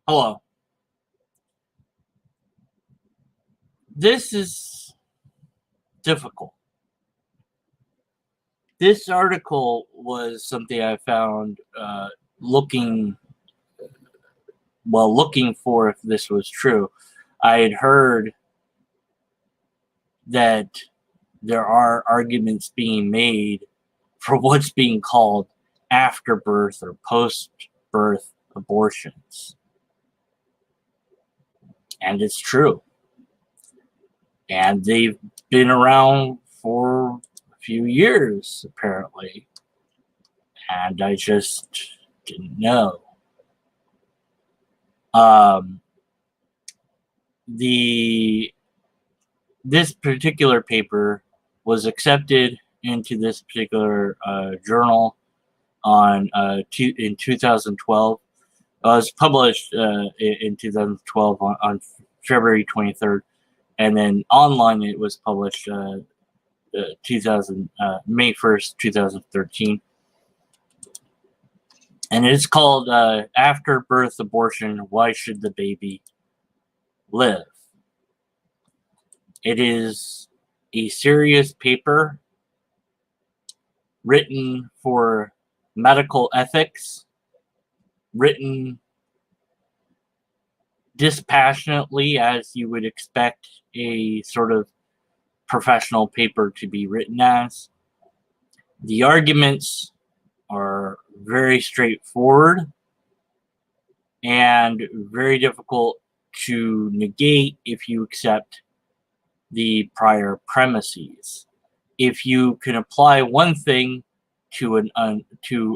Hello. This is difficult. This article was something I found looking looking for if this was true. I had heard that there are arguments being made for what's being called afterbirth or post-birth abortions. And it's true. And they've been around for a few years, apparently. And I just didn't know. This particular paper was accepted into this particular journal in 2012. It was published in 2012 on February 23rd, and then online it was published May 1st, 2013. And it's called After Birth Abortion, Why Should the Baby Live? It is a serious paper written for medical ethics, written dispassionately as you would expect a sort of professional paper to be written as. The arguments are very straightforward and very difficult to negate if you accept the prior premises. If you can apply one thing to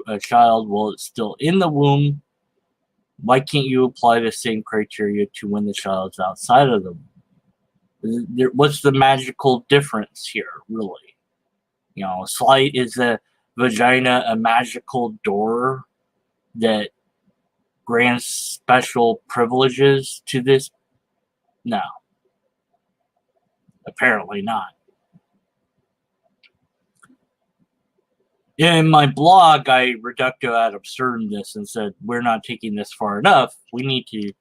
a child while it's still in the womb, why can't you apply the same criteria to when the child's outside of the womb? What's the magical difference here, really? Is the vagina a magical door that grants special privileges to this? No. Apparently not. In my blog, I reductio ad absurdum this and said, we're not taking this far enough. We need to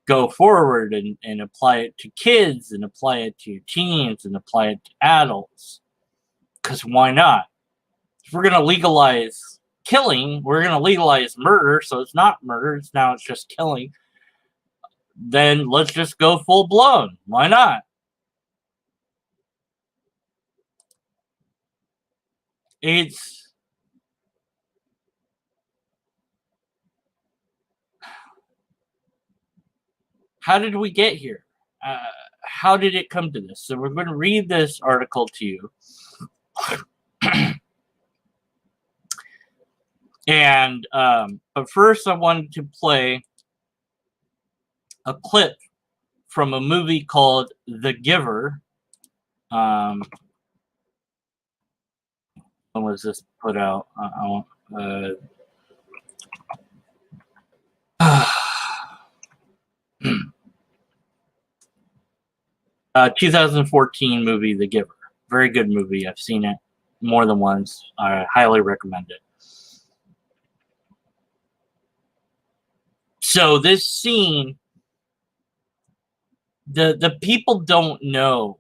go forward and apply it to kids and apply it to teens and apply it to adults. Because why not? If we're going to legalize killing, we're going to legalize murder, so it's not murder, it's just killing. Then let's just go full blown. Why not? How did we get here? How did it come to this? So we're going to read this article to you. And but first I wanted to play a clip from a movie called The Giver. When was this put out? 2014 movie, The Giver. Very good movie. I've seen it more than once. I highly recommend it. So this scene, the people don't know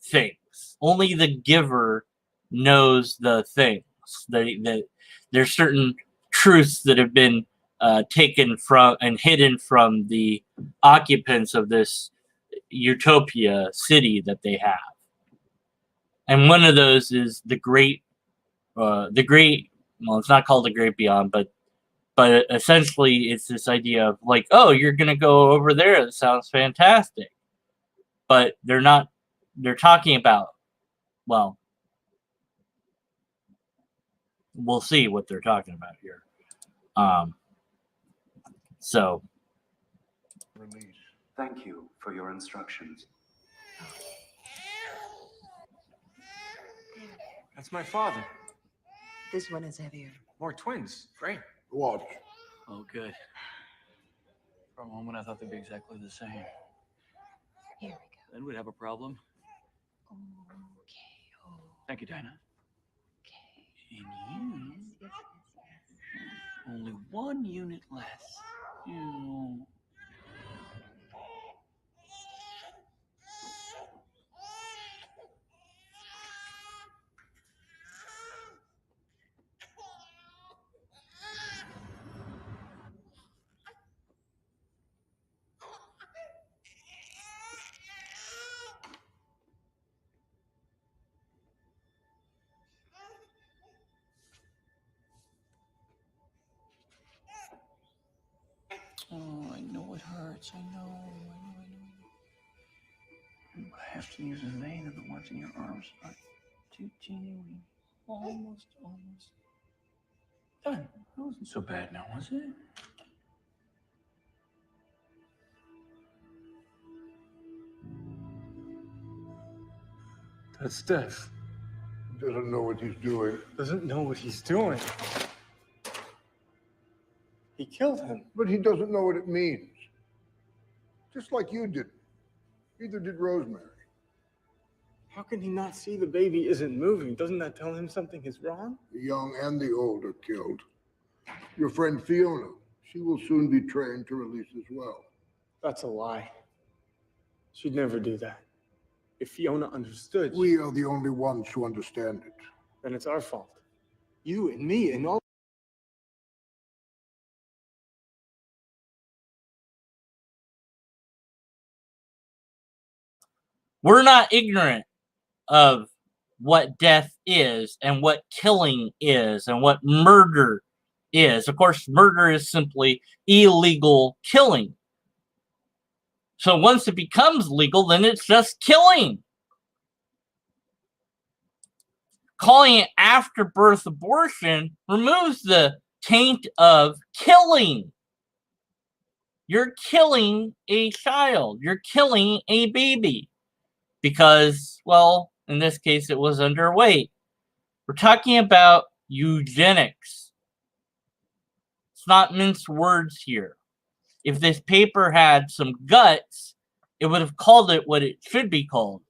things. Only the giver knows the things. That there's certain truths that have been taken from and hidden from the occupants of this utopia city that they have. And one of those is the great, well, it's not called the Great Beyond, but essentially it's this idea of like, oh, you're going to go over there. That sounds fantastic. But they're talking about, well, we'll see what they're talking about here. So. Thank you for your instructions. That's my father. This one is heavier. More twins. Great. What? Oh, good. For a moment, I thought they'd be exactly the same. Here we go. Then we'd have a problem. Okay. Oh. Thank you, Dinah. Okay. And you, Yes. only one unit less. Ew. Oh, I know it hurts. I know. I have to use a vein in the ones in your arms. Too teeny. Almost. Done. That wasn't so bad now, was it? That's Death. Doesn't know what he's doing. Doesn't know what he's doing. He killed him. But he doesn't know what it means. Just like you didn't. Neither did Rosemary. How can he not see the baby isn't moving? Doesn't that tell him something is wrong? The young and the old are killed. Your friend Fiona, she will soon be trained to release as well. That's a lie. She'd never do that. If Fiona understood, We are the only ones who understand it. then it's our fault. You and me and all. We're not ignorant of what death is and what killing is and what murder is. Of course, murder is simply illegal killing. So once it becomes legal, then it's just killing. Calling it after-birth abortion removes the taint of killing. You're killing a child. You're killing a baby. Because, well, in this case, it was underweight. We're talking about eugenics. It's not minced words here. If this paper had some guts, it would have called it what it should be called.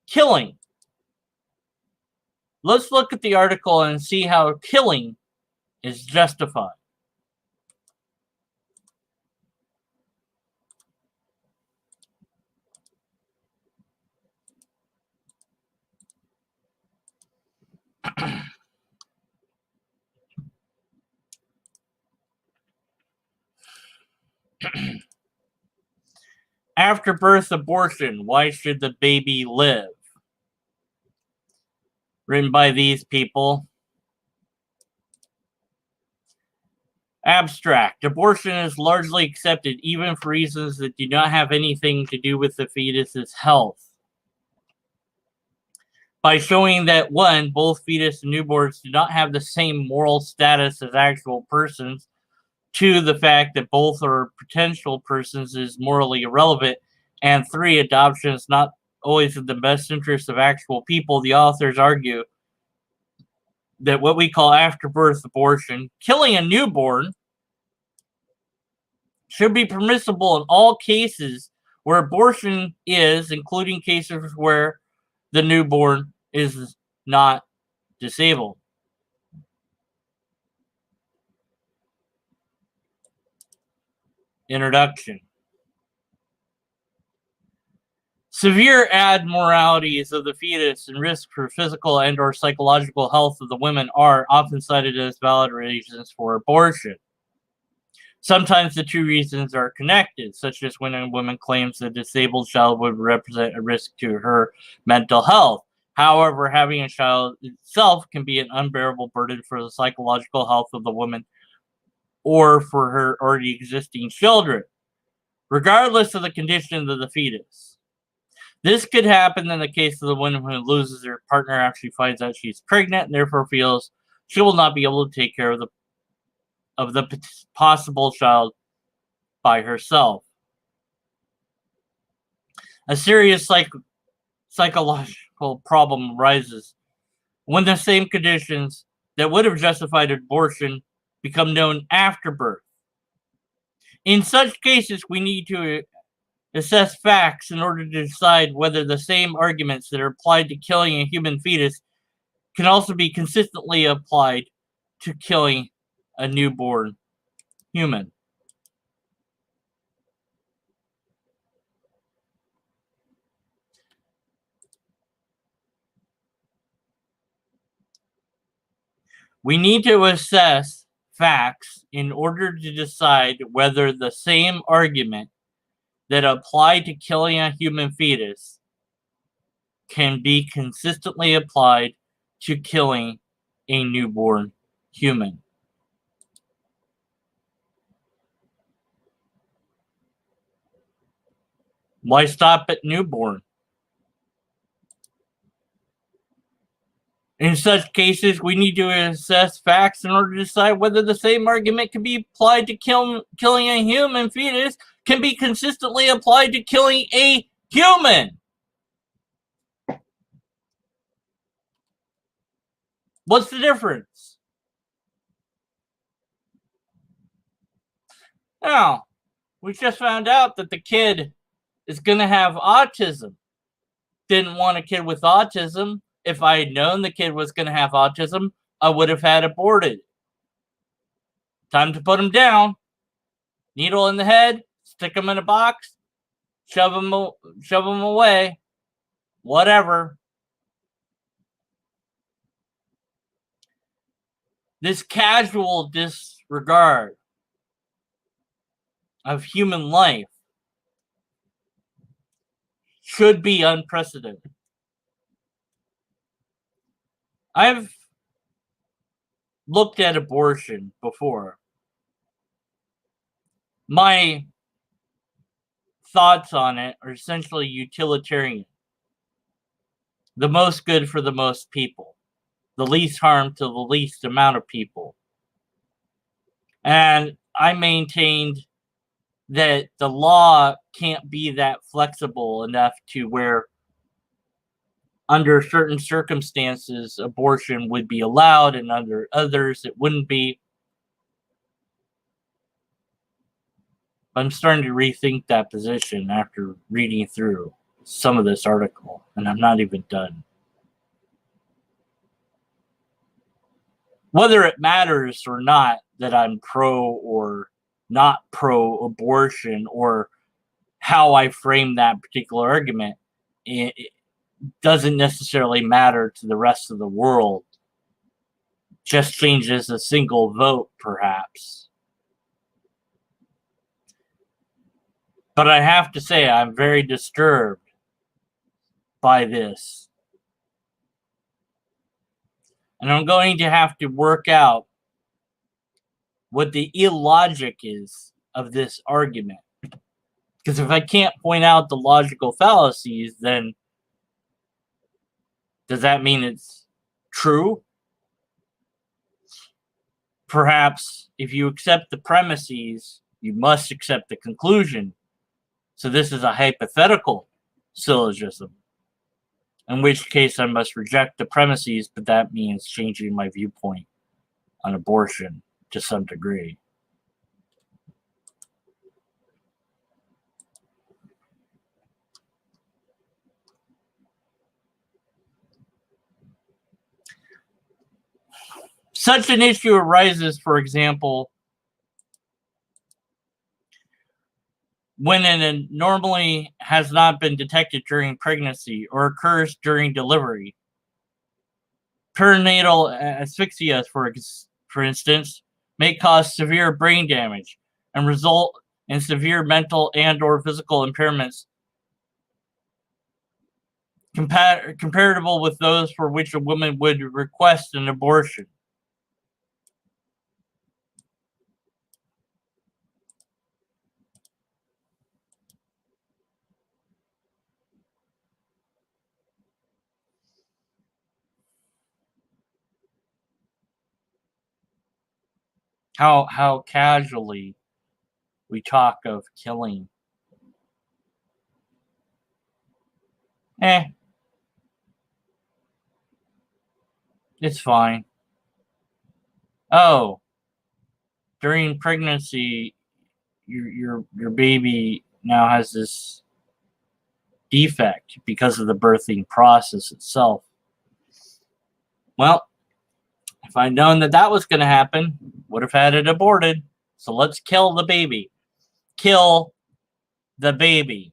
Killing. Let's look at the article and see how killing is justified. After birth abortion, why should the baby live? Written by these people. Abstract. Abortion is largely accepted even for reasons that do not have anything to do with the fetus's health. By showing that, one, both fetus and newborns do not have the same moral status as actual persons. Two, the fact that both are potential persons is morally irrelevant. And three, adoption is not always in the best interest of actual people. The authors argue that what we call after-birth abortion, killing a newborn, should be permissible in all cases where abortion is, including cases where the newborn is not disabled. Introduction. Severe abnormalities of the fetus and risk for physical and or psychological health of the women are often cited as valid reasons for abortion. Sometimes the two reasons are connected, such as when a woman claims a disabled child would represent a risk to her mental health. However, having a child itself can be an unbearable burden for the psychological health of the woman or for her already existing children, regardless of the condition of the fetus. This could happen in the case of the woman who loses her partner after she finds out she's pregnant and therefore feels she will not be able to take care of the possible child by herself. A serious psychological problem arises when the same conditions that would have justified abortion become known after birth. In such cases, we need to assess facts in order to decide whether the same arguments that are applied to killing a human fetus can also be consistently applied to killing a newborn human. We need to assess facts in order to decide whether the same argument that applied to killing a human fetus can be consistently applied to killing a newborn human. Why stop at newborn? In such cases, we need to assess facts in order to decide whether the same argument can be applied to killing a human fetus can be consistently applied to killing a human. What's the difference? Now, we just found out that the kid is going to have autism. Didn't want a kid with autism. If I had known the kid was going to have autism, I would have had aborted. Time to put him down. Needle in the head, stick him in a box, shove him away. Whatever. This casual disregard of human life should be unprecedented. I've looked at abortion before. My thoughts on it are essentially utilitarian. The most good for the most people. The least harm to the least amount of people. And I maintained that the law can't be that flexible enough to where under certain circumstances abortion would be allowed and under others it wouldn't be. I'm starting to rethink that position after reading through some of this article, and I'm not even done. Whether it matters or not that I'm pro or not pro abortion or how I frame that particular argument, it doesn't necessarily matter to the rest of the world. Just changes a single vote, perhaps. But I have to say, I'm very disturbed by this. And I'm going to have to work out what the illogic is of this argument. Because if I can't point out the logical fallacies, then does that mean it's true? Perhaps if you accept the premises, you must accept the conclusion. So this is a hypothetical syllogism. In which case I must reject the premises, but that means changing my viewpoint on abortion to some degree. Such an issue arises, for example, when an anomaly has not been detected during pregnancy or occurs during delivery. Perinatal asphyxia, for instance, may cause severe brain damage and result in severe mental and/or physical impairments comparable with those for which a woman would request an abortion. How casually we talk of killing. It's fine. Oh, during pregnancy, your baby now has this defect because of the birthing process itself. Well, if I'd known that that was going to happen, would have had it aborted. So let's kill the baby. Kill the baby.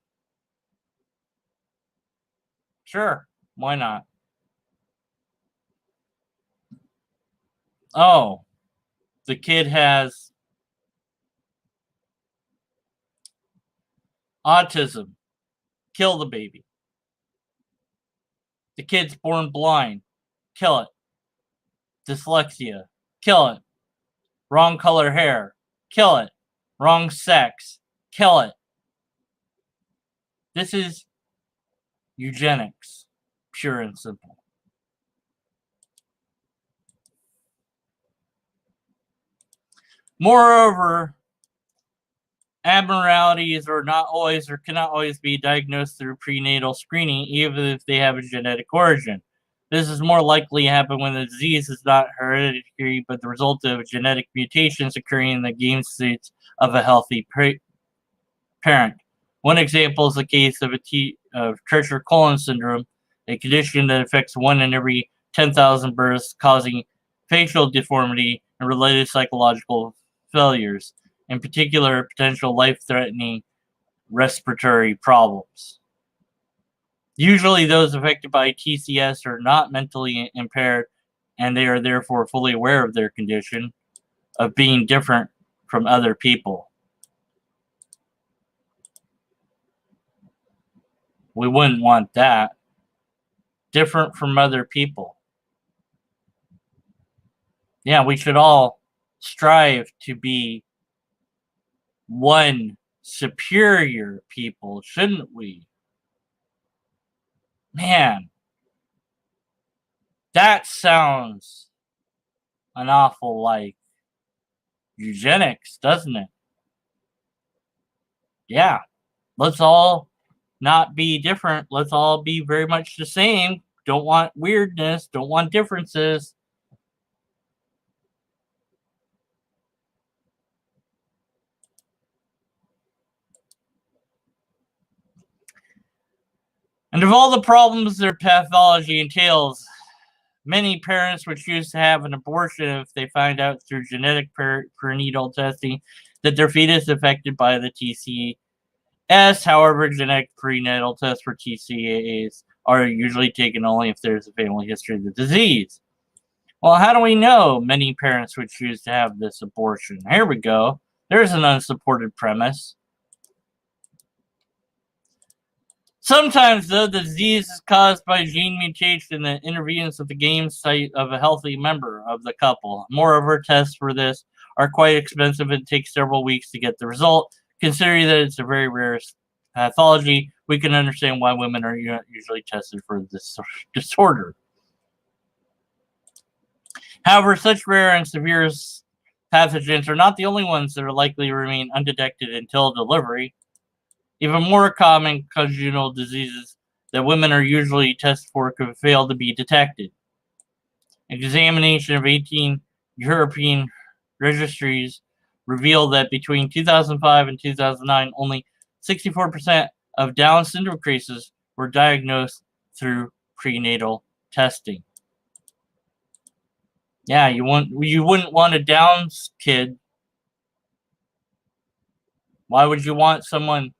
Sure, why not? oh, the kid has autism. Kill the baby. The kid's born blind. Kill it. Dyslexia. Kill it. Wrong color hair. Kill it. Wrong sex. Kill it. This is eugenics, pure and simple. Moreover, abnormalities are not always or cannot always be diagnosed through prenatal screening, even if they have a genetic origin. This is more likely to happen when the disease is not hereditary, but the result of genetic mutations occurring in the gene states of a healthy parent. One example is the case of Treacher-Collin syndrome, a condition that affects 1 in every 10,000 births, causing facial deformity and related psychological failures, in particular, potential life-threatening respiratory problems. Usually, those affected by TCS are not mentally impaired, and they are therefore fully aware of their condition, of being different from other people. We wouldn't want that. Different from other people. Yeah, we should all strive to be one superior people, shouldn't we? Man, that sounds an awful like eugenics, doesn't it? Yeah, let's all not be different. Let's all be very much the same. Don't want weirdness. Don't want differences. And of all the problems their pathology entails, many parents would choose to have an abortion if they find out through genetic prenatal testing that their fetus is affected by the TCS. However, genetic prenatal tests for TCAs are usually taken only if there's a family history of the disease. Well, how do we know many parents would choose to have this abortion? Here we go. There's an unsupported premise. Sometimes, though, the disease is caused by gene mutation that intervenes at the game site of a healthy member of the couple. Moreover, tests for this are quite expensive and take several weeks to get the result. Considering that it's a very rare pathology, we can understand why women are usually tested for this disorder. However, such rare and severe pathogens are not the only ones that are likely to remain undetected until delivery. Even more common congenital diseases that women are usually tested for could fail to be detected. Examination of 18 European registries revealed that between 2005 and 2009, only 64% of Down syndrome cases were diagnosed through prenatal testing. Yeah, you wouldn't want a Down's kid. Why would you want someone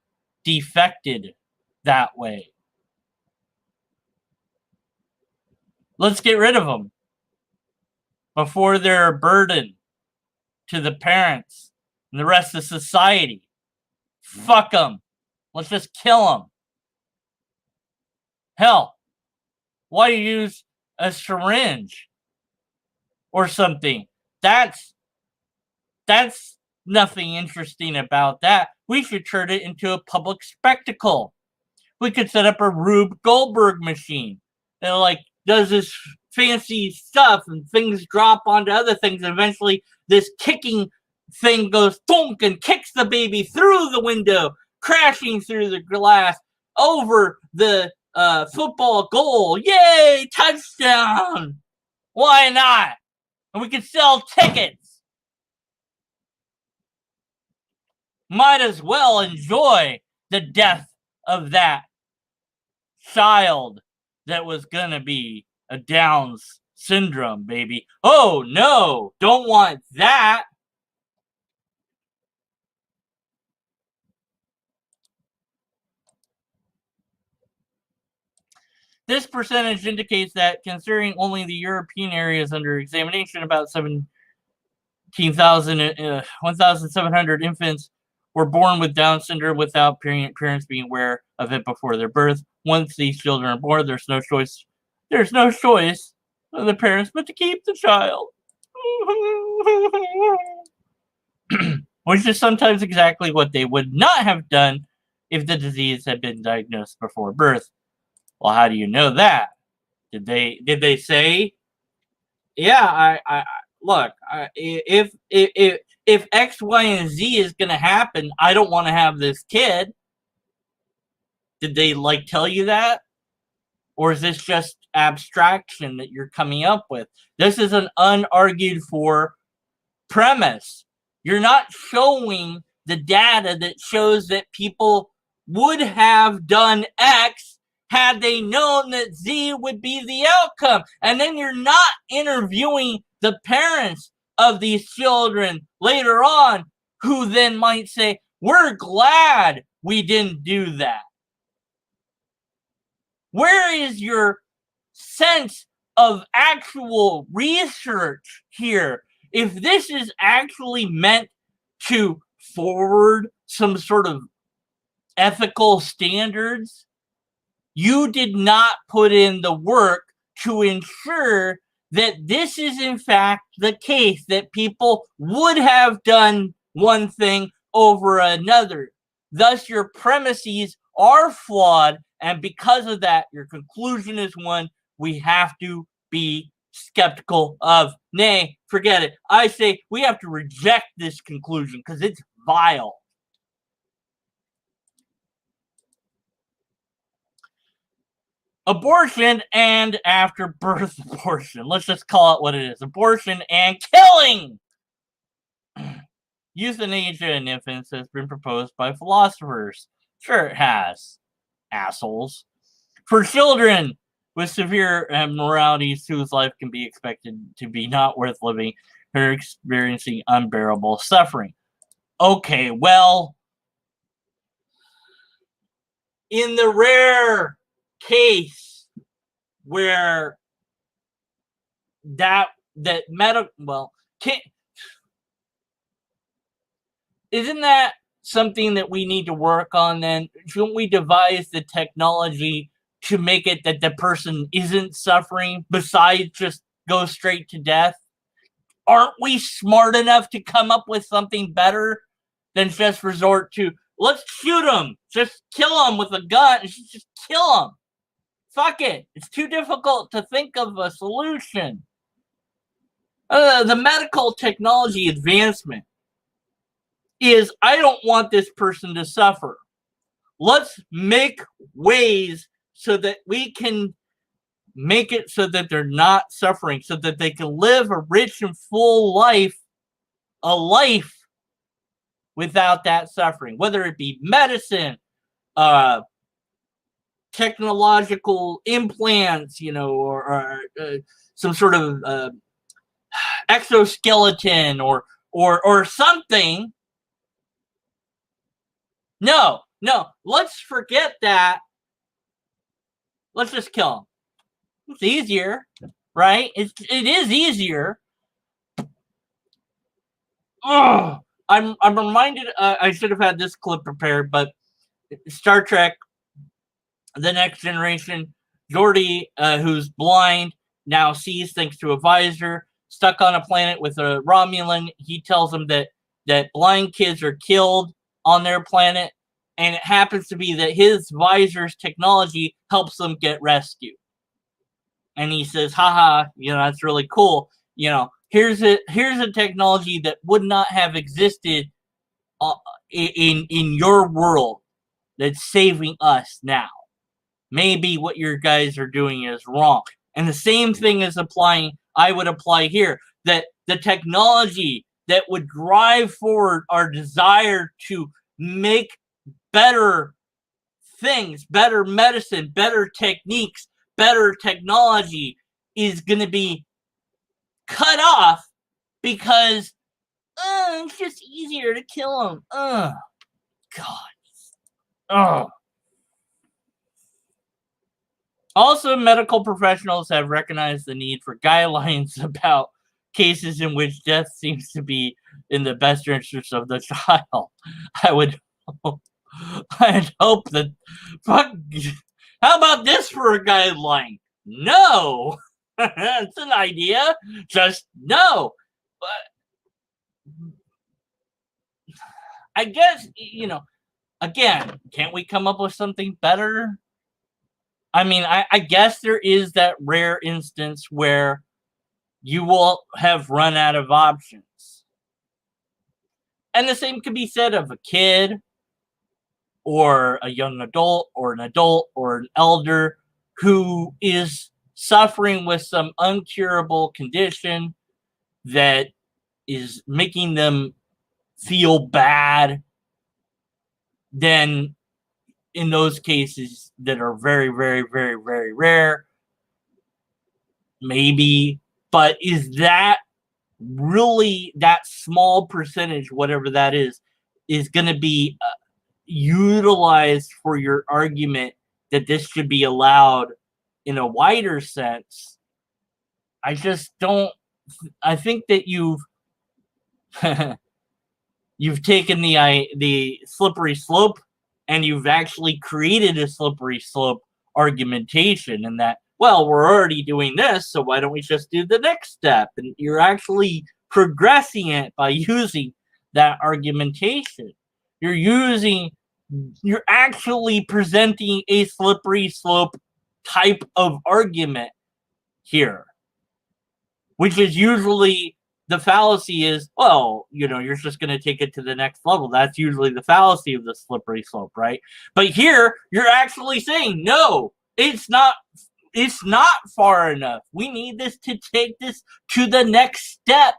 defected that way? Let's get rid of them before they're a burden to the parents and the rest of society. Fuck them. Let's just kill them. Hell, why use a syringe or something? That's nothing interesting about that. We should turn it into a public spectacle. We could set up a Rube Goldberg machine that does this fancy stuff and things drop onto other things, and eventually this kicking thing goes thunk and kicks the baby through the window, crashing through the glass over the football goal. Yay, touchdown! Why not? And we can sell tickets. Might as well enjoy the death of that child that was gonna be a Down's syndrome baby. Oh no, don't want that. This percentage indicates that, considering only the European areas under examination, about 1,700 infants were born with Down syndrome without parents being aware of it before their birth. Once these children are born, there's no choice. There's no choice of the parents but to keep the child. Which is sometimes exactly what they would not have done if the disease had been diagnosed before birth. Well, how do you know that? Did they say, yeah, I look, if X, Y, and Z is gonna happen, I don't want to have this kid. Did they like tell you that? Or is this just abstraction that you're coming up with? This is an unargued for premise. You're not showing the data that shows that people would have done X had they known that Z would be the outcome. And then you're not interviewing the parents of these children later on, who then might say, we're glad we didn't do that. Where is your sense of actual research here? If this is actually meant to forward some sort of ethical standards, you did not put in the work to ensure that this is in fact the case, that people would have done one thing over another. Thus, your premises are flawed, and because of that, your conclusion is one we have to be skeptical of. Nay, forget it. I say we have to reject this conclusion because it's vile. Abortion and after birth abortion. Let's just call it what it is. Abortion and killing. Euthanasia in infants has been proposed by philosophers. Sure it has. Assholes. For children with severe abnormalities whose life can be expected to be not worth living, who are experiencing unbearable suffering. Okay, well, in the rare case where isn't that something that we need to work on then? Shouldn't we devise the technology to make it that the person isn't suffering besides just go straight to death? Aren't we smart enough to come up with something better than just resort to, let's shoot them, just kill them with a gun, just kill them. Fuck it. It's too difficult to think of a solution. The medical technology advancement is, I don't want this person to suffer. Let's make ways so that we can make it so that they're not suffering, so that they can live a rich and full life, a life without that suffering, whether it be medicine, technological implants, or some sort of exoskeleton or something. No, let's forget that. Let's just kill them. It's easier, right? It is easier. Ugh. I'm reminded. I should have had this clip prepared, but Star Trek: The Next Generation. Geordi, who's blind, now sees thanks to a visor. Stuck on a planet with a Romulan, he tells them that blind kids are killed on their planet, and it happens to be that his visor's technology helps them get rescued. And he says, haha, that's really cool. Here's a technology that would not have existed in your world that's saving us now. Maybe what your guys are doing is wrong. And the same thing is I would apply here, that the technology that would drive forward our desire to make better things, better medicine, better techniques, better technology is going to be cut off because it's just easier to kill them. God. Also, medical professionals have recognized the need for guidelines about cases in which death seems to be in the best interest of the child. I would I'd hope that fuck. How about this for a guideline? No, that's an idea. Just no. But I guess again, can't we come up with something better? I mean, I guess there is that rare instance where you will have run out of options. And the same could be said of a kid or a young adult or an elder who is suffering with some uncurable condition that is making them feel bad. Then in those cases that are very, very, very, very rare, maybe, but is that really that small percentage, whatever that is going to be utilized for your argument that this should be allowed in a wider sense? I just don't. I think that you've taken the slippery slope and you've actually created a slippery slope argumentation, and that, well, we're already doing this, so why don't we just do the next step? And you're actually progressing it by using that argumentation. You're actually presenting a slippery slope type of argument here, which is usually the fallacy is, well, you're just going to take it to the next level. That's usually the fallacy of the slippery slope, right? But here, you're actually saying, no, it's not far enough. We need this to take this to the next step.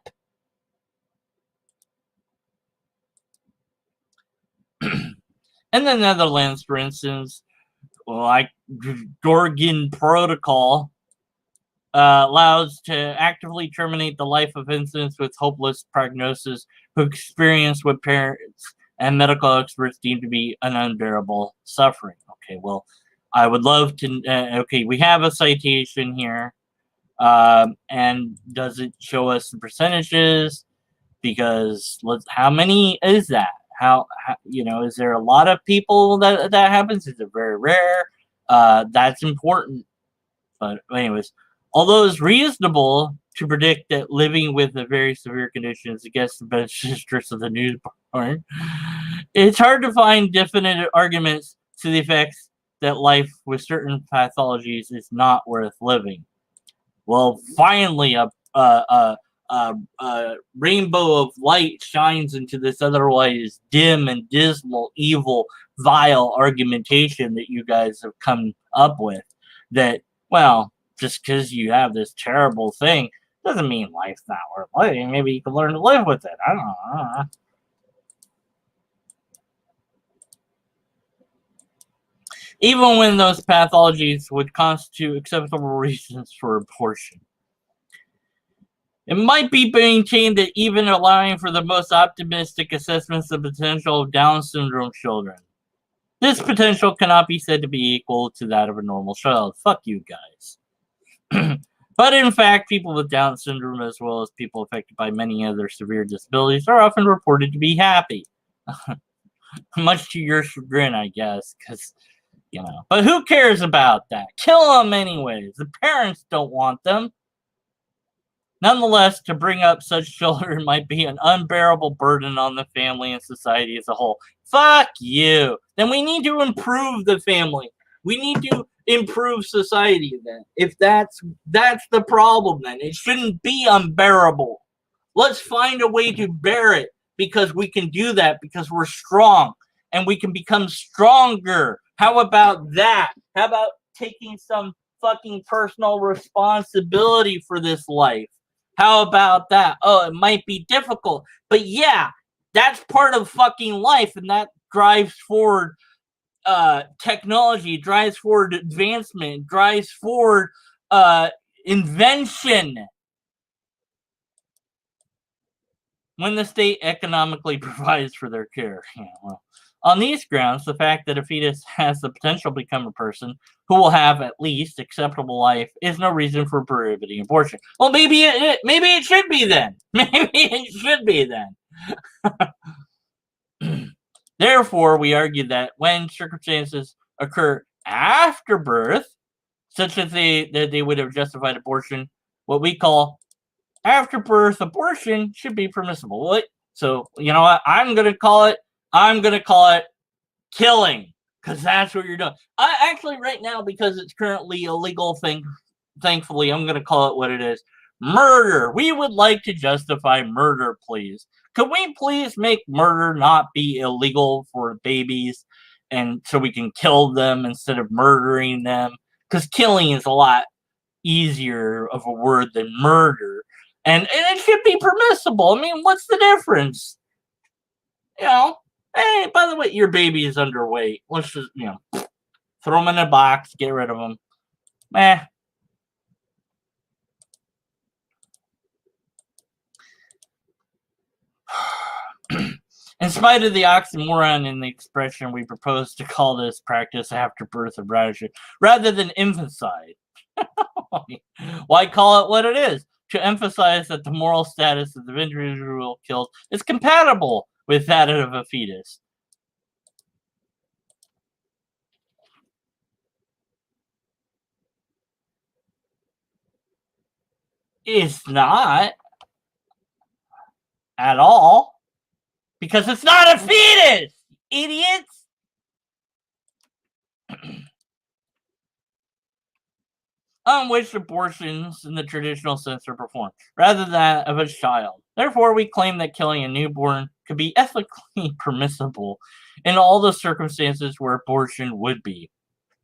In the Netherlands, for instance, like Gorgon Protocol, allows to actively terminate the life of infants with hopeless prognosis who experience what parents and medical experts deem to be an unbearable suffering. Okay, well, I would love to. Okay, we have a citation here, and does it show us the percentages? Because how many is that? How is there a lot of people that happens? Is it very rare? That's important. But anyways, although it's reasonable to predict that living with a very severe condition is against the best interests of the newborn, it's hard to find definite arguments to the effects that life with certain pathologies is not worth living. Well, finally, a rainbow of light shines into this otherwise dim and dismal, evil, vile argumentation that you guys have come up with. That, well, just because you have this terrible thing doesn't mean life's not worth living. Maybe you can learn to live with it. I don't know. Even when those pathologies would constitute acceptable reasons for abortion. It might be maintained that even allowing for the most optimistic assessments of the potential of Down syndrome children, this potential cannot be said to be equal to that of a normal child. Fuck you guys. But in fact, people with Down syndrome, as well as people affected by many other severe disabilities, are often reported to be happy. Much to your chagrin, I guess, because, But who cares about that? Kill them anyways. The parents don't want them. Nonetheless, to bring up such children might be an unbearable burden on the family and society as a whole. Fuck you. Then we need to improve the family. We need to improve society then. If that's the problem, then it shouldn't be unbearable. Let's find a way to bear it, because we can do that because we're strong and we can become stronger. How about that? How about taking some fucking personal responsibility for this life? How about that? Oh, it might be difficult, but yeah, that's part of fucking life, and that drives forward technology, drives forward advancement, drives forward invention. When the state economically provides for their care. Yeah, well, On these grounds, the fact that a fetus has the potential to become a person who will have at least acceptable life is no reason for prohibiting abortion. Well, maybe it should be then. Maybe it should be then. Therefore, we argue that when circumstances occur after birth, such that they would have justified abortion, what we call after birth abortion should be permissible. What? So you know what? I'm gonna call it killing, because that's what you're doing. I actually right now, because it's currently illegal thing, thankfully, I'm gonna call it what it is. Murder. We would like to justify murder, please. Could we please make murder not be illegal for babies, and so we can kill them instead of murdering them? Because killing is a lot easier of a word than murder. And it should be permissible. I mean, what's the difference? You know, hey, by the way, your baby is underweight. Let's just, throw them in a box, get rid of them. In spite of the oxymoron in the expression, we propose to call this practice after birth abortion rather than infanticide. Why call it what it is? To emphasize that the moral status of the individual killed is compatible with that of a fetus. It's not at all, because it's not a fetus, idiots. On which abortions in the traditional sense are performed, rather than that of a child. Therefore, we claim that killing a newborn could be ethically permissible in all the circumstances where abortion would be.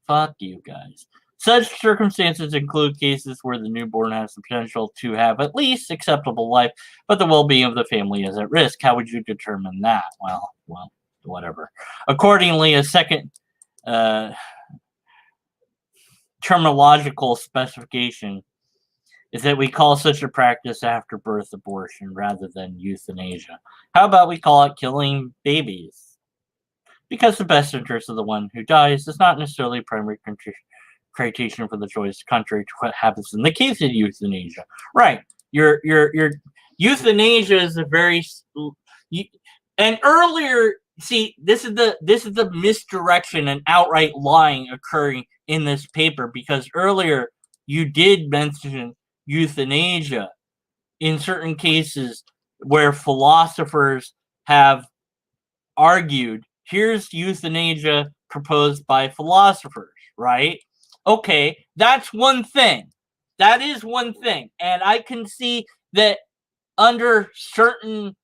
Fuck you guys. Such circumstances include cases where the newborn has the potential to have at least acceptable life, but the well-being of the family is at risk. How would you determine that? Well, whatever. Accordingly, a second terminological specification is that we call such a practice after birth abortion rather than euthanasia. How about we call it killing babies? Because the best interest of the one who dies is not necessarily primary criterion for the choice, contrary to what happens in the case of euthanasia. Right. Your euthanasia is a very and earlier. See, this is the misdirection and outright lying occurring in this paper, because earlier you did mention euthanasia in certain cases where philosophers have argued, here's euthanasia proposed by philosophers, right? Okay, that's one thing. That is one thing. And I can see that under certain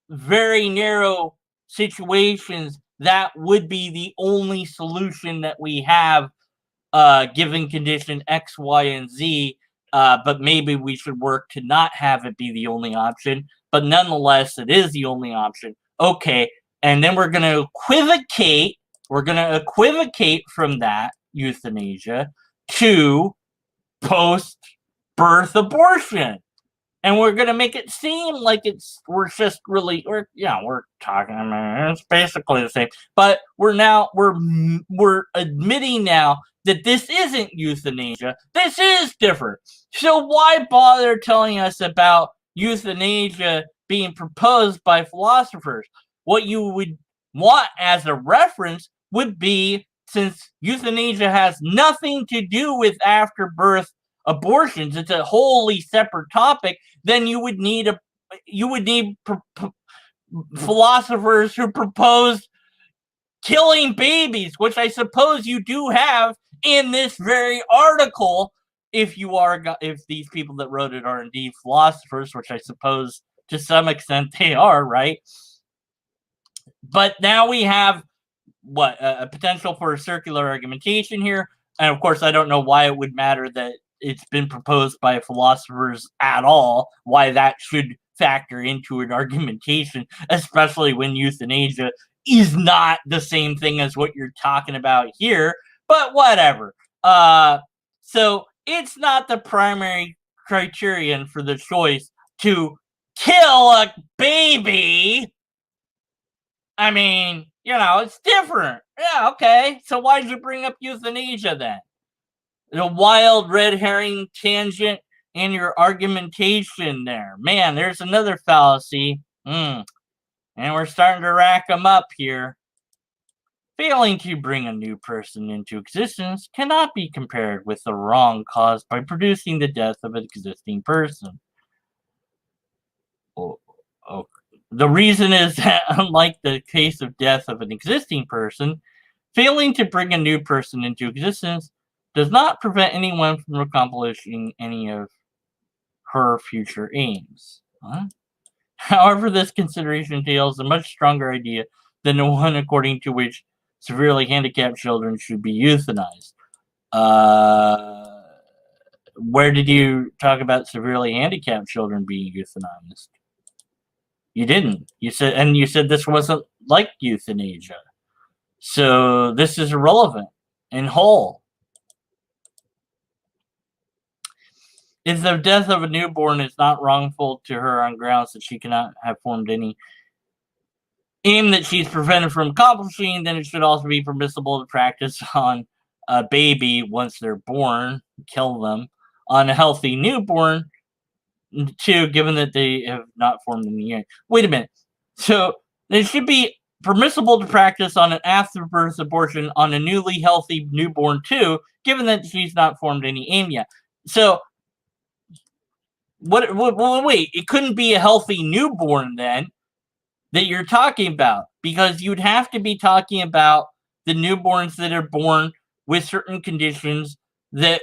very narrow situations, that would be the only solution that we have, given condition X, Y, and Z. But maybe we should work to not have it be the only option. But nonetheless, it is the only option. Okay, and then we're going to equivocate. We're going to equivocate from that euthanasia to post-birth abortion. And we're gonna make it seem like we're talking. I mean, it's basically the same, but we're admitting now that this isn't euthanasia. This is different. So why bother telling us about euthanasia being proposed by philosophers? What you would want as a reference would be, since euthanasia has nothing to do with after birth abortions, it's a wholly separate topic, then you would need philosophers who propose killing babies, which I suppose you do have in this very article, if these people that wrote it are indeed philosophers, which I suppose to some extent they are, right? But now we have a potential for a circular argumentation here, and of course I don't know why it would matter that it's been proposed by philosophers at all, why that should factor into an argumentation, especially when euthanasia is not the same thing as what you're talking about here, but whatever. So it's not the primary criterion for the choice to kill a baby. I mean, It's different. Yeah, okay. So why'd you bring up euthanasia then? The wild red herring tangent in your argumentation there. Man, there's another fallacy. And we're starting to rack them up here. Failing to bring a new person into existence cannot be compared with the wrong caused by producing the death of an existing person. The reason is that, unlike the case of death of an existing person, failing to bring a new person into existence does not prevent anyone from accomplishing any of her future aims. However, this consideration entails a much stronger idea than the one according to which severely handicapped children should be euthanized. Where did you talk about severely handicapped children being euthanized? You didn't. You said this wasn't like euthanasia. So this is irrelevant in whole. If the death of a newborn is not wrongful to her on grounds that she cannot have formed any aim that she's prevented from accomplishing, then it should also be permissible to practice on a baby once they're born, kill them, on a healthy newborn, too, given that they have not formed any aim. Wait a minute. So it should be permissible to practice on an after-birth abortion on a newly healthy newborn, too, given that she's not formed any aim yet. So, wait, it couldn't be a healthy newborn then that you're talking about, because you'd have to be talking about the newborns that are born with certain conditions that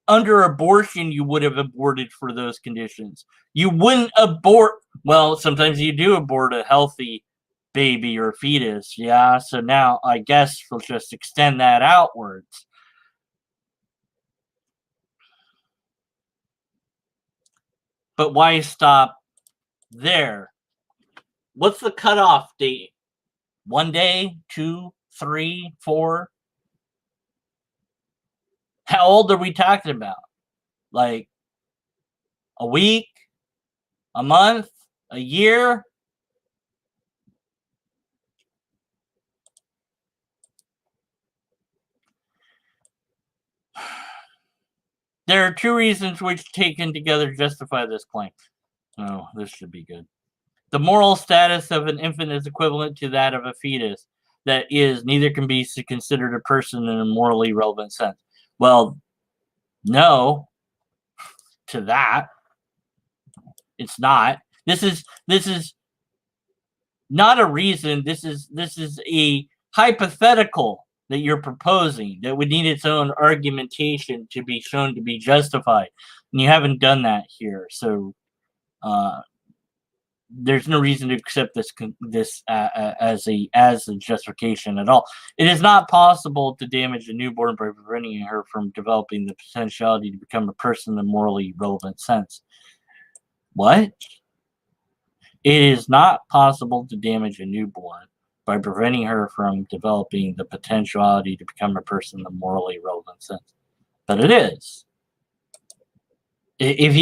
under abortion you would have aborted for those conditions. You wouldn't abort, well, sometimes you do abort a healthy baby or fetus, yeah, so now I guess we'll just extend that outwards. But why stop there? What's the cutoff date? 1 day, 2, 3, 4? How old are we talking about? Like a week? A month? A year? There are 2 reasons which, taken together, justify this claim. Oh, this should be good. The moral status of an infant is equivalent to that of a fetus. That is, neither can be considered a person in a morally relevant sense. Well, no, to that. It's not. This is not a reason. This is a hypothetical that you're proposing that would need its own argumentation to be shown to be justified, and you haven't done that here. So there's no reason to accept this as a justification at all. It is not possible to damage a newborn by preventing her from developing the potentiality to become a person in a morally relevant sense. What? It is not possible to damage a newborn by preventing her from developing the potentiality to become a person in a morally relevant sense. But it is. If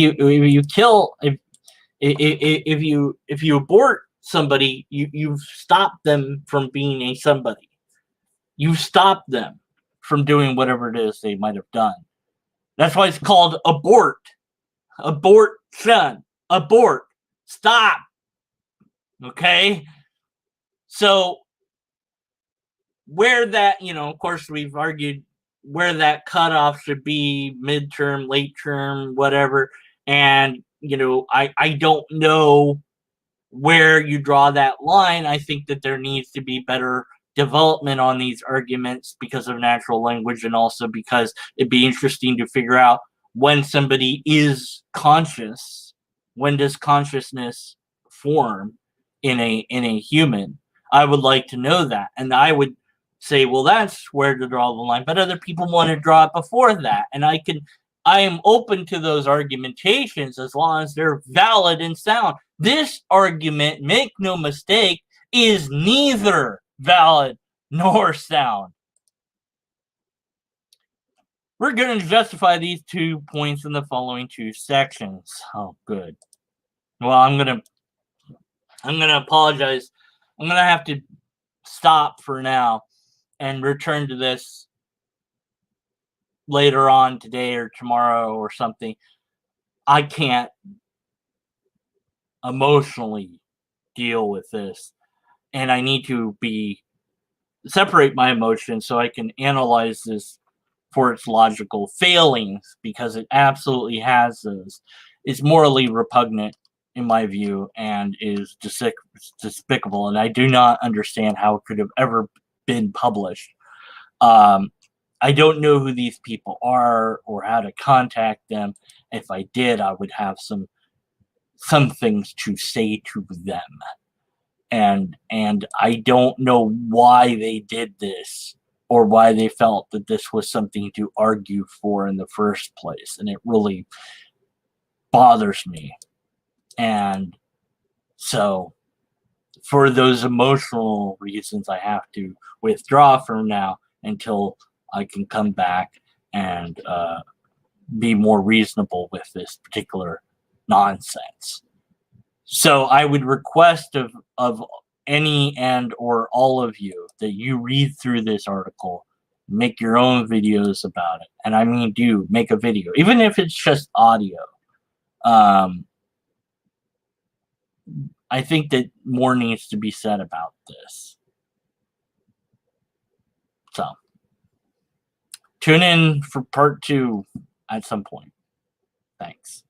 you abort somebody, you've stopped them from being a somebody. You've stopped them from doing whatever it is they might have done. That's why it's called abort. Abortion. Abort. Stop. Okay? So, where that, of course, we've argued where that cutoff should be, midterm, late term, whatever. And, I don't know where you draw that line. I think that there needs to be better development on these arguments because of natural language, and also because it'd be interesting to figure out when somebody is conscious. When does consciousness form in a human? I would like to know that, and I would say, well, that's where to draw the line. But other people want to draw it before that, and I am open to those argumentations as long as they're valid and sound. This argument, make no mistake, is neither valid nor sound. We're going to justify these 2 points in the following 2 sections. Oh, good. Well, I'm gonna apologize I'm gonna have to stop for now and return to this later on today or tomorrow or something. I can't emotionally deal with this, and I need to separate my emotions so I can analyze this for its logical failings, because it absolutely has those. It's morally repugnant in my view and is despicable, and I do not understand how it could have ever been published. I don't know who these people are or how to contact them. If I did, I would have some things to say to them. And I don't know why they did this or why they felt that this was something to argue for in the first place. And it really bothers me. And so for those emotional reasons, I have to withdraw from now until I can come back and be more reasonable with this particular nonsense. So I would request of any and or all of you that you read through this article, make your own videos about it. And I mean, do make a video, even if it's just audio. I think that more needs to be said about this. So tune in for part 2 at some point. Thanks.